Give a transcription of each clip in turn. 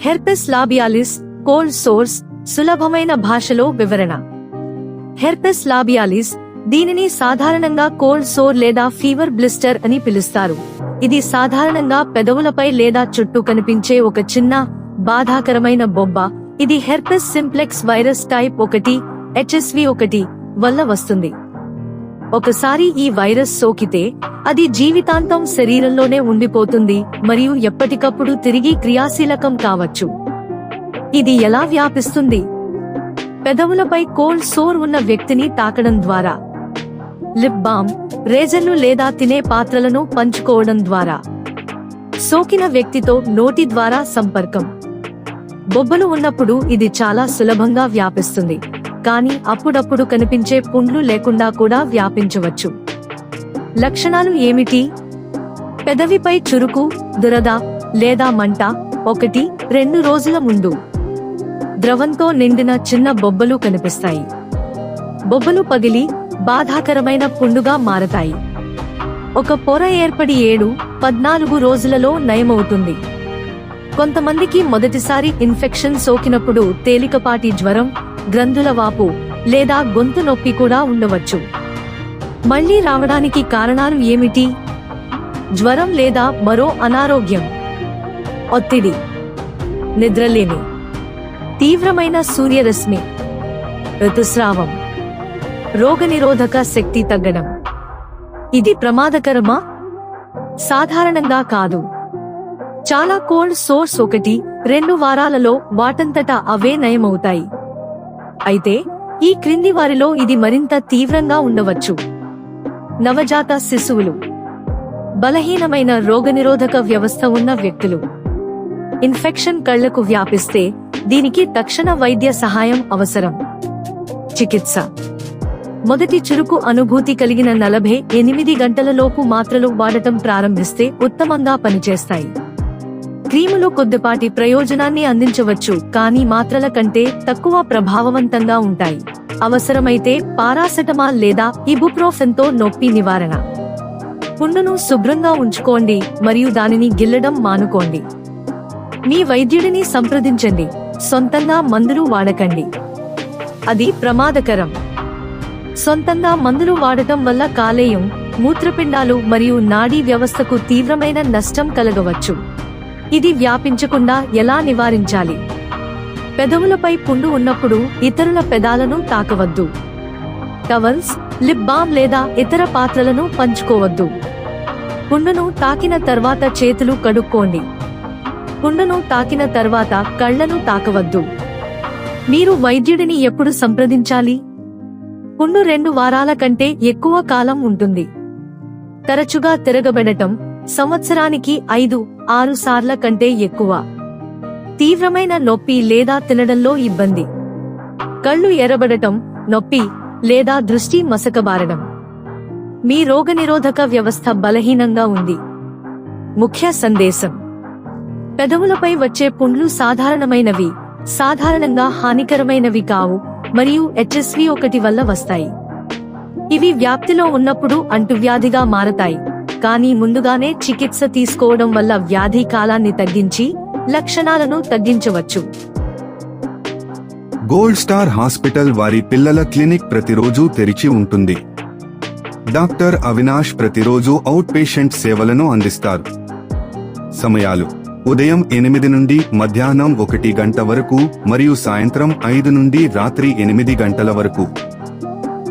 Herpes లాబియాలిస్ cold source సులభమైన భాషలో వివరణ. హెర్పెస్ లాబియాలిస్, దీనిని సాధారణంగా కోల్డ్ సోర్ లేదా ఫీవర్ బ్లిస్టర్ అని పిలుస్తారు. ఇది సాధారణంగా పెదవులపై లేదా చుట్టూ కనిపించే ఒక చిన్న బాధాకరమైన బొబ్బ. ఇది herpes simplex virus type 1 HSV1 వల్ల వస్తుంది. ఒకసారి ఈ వైరస్ సోకితే అది జీవితాంతం శరీరంలోనే ఉండిపోతుంది మరియు ఎప్పటికప్పుడు తిరిగి క్రియాశీలకం కావచ్చు. ఇది ఎలా వ్యాపిస్తుంది? పెదవులపై కోల్డ్ సోర్ ఉన్న వ్యక్తిని తాకడం ద్వారా, లిప్ బామ్, రేజర్లు లేదా తినే పాత్రలను పంచుకోవడం ద్వారా, సోకిన వ్యక్తితో నోటి ద్వారా సంపర్కం. బొబ్బలు ఉన్నప్పుడు ఇది చాలా సులభంగా వ్యాపిస్తుంది, కానీ అప్పుడప్పుడు కనిపించే పుండ్లు లేకుండా కూడా వ్యాపించవచ్చు. లక్షణాలు ఏమిటి? పెదవిపై చురుకు, దురద లేదా మంట 1-2 రోజుల ముందు. ద్రవంతో నిండిన చిన్న బొబ్బలు కనిపిస్తాయి. బొబ్బలు పగిలి బాధాకరమైన పుండుగా మారతాయి. ఒక పొర ఏర్పడి 7-14 రోజులలో నయమవుతుంది. కొంతమందికి మొదటిసారి ఇన్ఫెక్షన్ సోకినప్పుడు తేలికపాటి జ్వరం, గ్రంథుల వాపు లేదా గొంతు నొప్పి కూడా ఉండవచ్చు. మళ్లీ రావడానికి కారణాలు ఏమిటి? జ్వరం లేదా మరో అనారోగ్యం, ఒత్తిడి, నిద్రలేమి, తీవ్రమైన సూర్యరశ్మి, ఋతుస్రావం, రోగనిరోధక శక్తి తగ్గడం. ఇది ప్రమాదకరమా? సాధారణంగా కాదు. చాలా కోల్డ్ సోర్స్ 1-2 వారాలలో వాటంతటా అవే నయమవుతాయి. అయితే ఈ క్రింది వారిలో ఇది మరింత తీవ్రంగా ఉండవచ్చు. నవజాత శిశువులు, బలహీనమైన రోగనిరోధక వ్యవస్థ ఉన్న వ్యక్తులు. ఇన్ఫెక్షన్ కళ్లకు వ్యాపిస్తే దీనికి తక్షణ వైద్య సహాయం అవసరం. చికిత్స: మొదటి చురుకు అనుభూతి కలిగిన 48 గంటలలోపు మాత్రలు వాడటం ప్రారంభిస్తే ఉత్తమంగా పనిచేస్తాయి. క్రీములు కొద్దిపాటి ప్రయోజనాన్ని అందించవచ్చు, కానీ మాత్రల కంటే తక్కువ ప్రభావవంతంగా ఉంటాయి. అవసరమైతే పారాసెటమాల్ లేదా ఇబుప్రోఫెన్తో నొప్పి నివారణ. పుండును శుభ్రంగా ఉంచుకోండి మరియు దానిని గిల్లడం మానుకోండి. మీ వైద్యుడిని సంప్రదించండి. సొంతంగా మందులు వాడకండి, అది ప్రమాదకరం. సొంతంగా మందులు వాడటం వల్ల కాలేయం, మూత్రపిండాలు మరియు నాడీ వ్యవస్థకు తీవ్రమైన నష్టం కలగవచ్చు. ఇది వ్యాపించకుండా ఎలా నివారించాలి? పెదవులపై పుండు ఉన్నప్పుడు ఇతరుల పెదాలను తాకవద్దు. టవల్స్, లిప్ బామ్ లేదా ఇతర పాత్రలను పంచుకోవద్దు. పుండును తాకిన తర్వాత చేతులు కడుక్కోండి. పుండును తాకిన తర్వాత కళ్లను తాకవద్దు. మీరు వైద్యుడిని ఎప్పుడు సంప్రదించాలి? పుండు 2 వారాల కంటే ఎక్కువ కాలం ఉంటుంది. తరచుగా తిరగబెడటం, సంవత్సరానికి 5-6 సార్ల కంటే ఎక్కువ. తీవ్రమైన నొప్పి లేదా తినడంలో ఇబ్బంది. కళ్ళు ఎర్రబడటం, నొప్పి లేదా దృష్టి మసకబారడం. మీ రోగనిరోధక వ్యవస్థ బలహీనంగా ఉంది. ముఖ్య సందేశం: పెదవులపై వచ్చే పుండ్లు సాధారణమైనవి, సాధారణంగా హానికరమైనవి కావు మరియు HSV1 వల్ల వస్తాయి. ఇవి వ్యాప్తిలో ఉన్నప్పుడు అంటువ్యాధిగా మారతాయి, కానీ ముందుగానే చికిత్స తీసుకోవడం వల్ల వ్యాధి కాలాన్ని తగ్గించి లక్షణాలను తగ్గించవచ్చు. గోల్డ్ స్టార్ హాస్పిటల్ వారి పిల్లల క్లినిక్ ప్రతిరోజు తెరిచి ఉంటుంది. డాక్టర్ అవినాష్ ప్రతిరోజు అవుట్ పేషెంట్ సేవలను అందిస్తారు. సమయాలు: ఉదయం 8 నుండి మధ్యాహ్నం 1 గంట వరకు మరియు సాయంత్రం 5 నుండి రాత్రి 8 గంటల వరకు.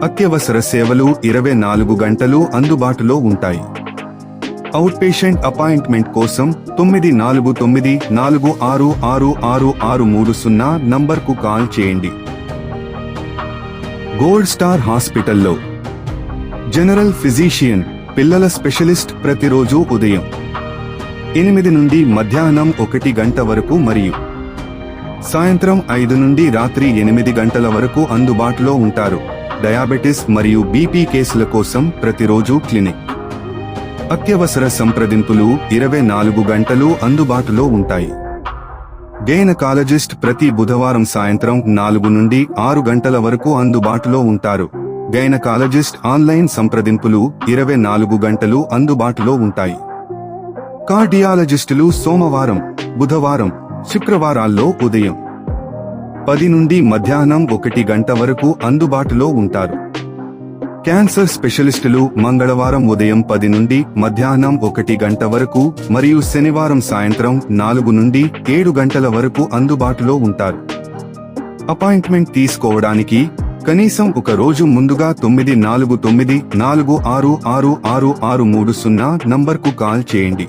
అత్యవసర సేవలు 24 గంటలు అందుబాటులో ఉంటాయి. అవుట్ పేషెంట్ అపాయింట్మెంట్ కోసం 9494666630 నంబర్కు కాల్ చేయండి. గోల్డ్ స్టార్ హాస్పిటల్లో జనరల్ ఫిజిషియన్, పిల్లల స్పెషలిస్ట్ ప్రతిరోజు ఉదయం 8 నుండి మధ్యాహ్నం 1 గంట వరకు మరియు సాయంత్రం 5 నుండి రాత్రి 8 గంటల వరకు అందుబాటులో ఉంటారు. డయాబెటిస్ మరియు బీపీ కేసుల కోసం ప్రతిరోజు క్లినిక్. అత్యవసర సంప్రదింపులు 24 గంటలు అందుబాటులో ఉంటాయి. గైనకాలజిస్ట్ ప్రతి బుధవారం సాయంత్రం 4 నుండి 6 గంటల వరకు అందుబాటులో ఉంటారు. గైనకాలజిస్ట్ ఆన్లైన్ సంప్రదింపులు 24 గంటలు అందుబాటులో ఉంటాయి. కార్డియాలజిస్టులు సోమవారం, బుధవారం, శుక్రవారాల్లో ఉదయం 10 నుండి మధ్యాహ్నం 1 గంట వరకు అందుబాటులో ఉంటారు. క్యాన్సర్ స్పెషలిస్టులు మంగళవారం ఉదయం 10 నుండి మధ్యాహ్నం 1 గంట వరకు మరియు శనివారం సాయంత్రం 4 నుండి 7 గంటల వరకు అందుబాటులో ఉంటారు. అపాయింట్మెంట్ తీసుకోవడానికి కనీసం ఒక రోజు ముందుగా 9494666660 నంబర్కు కాల్ చేయండి.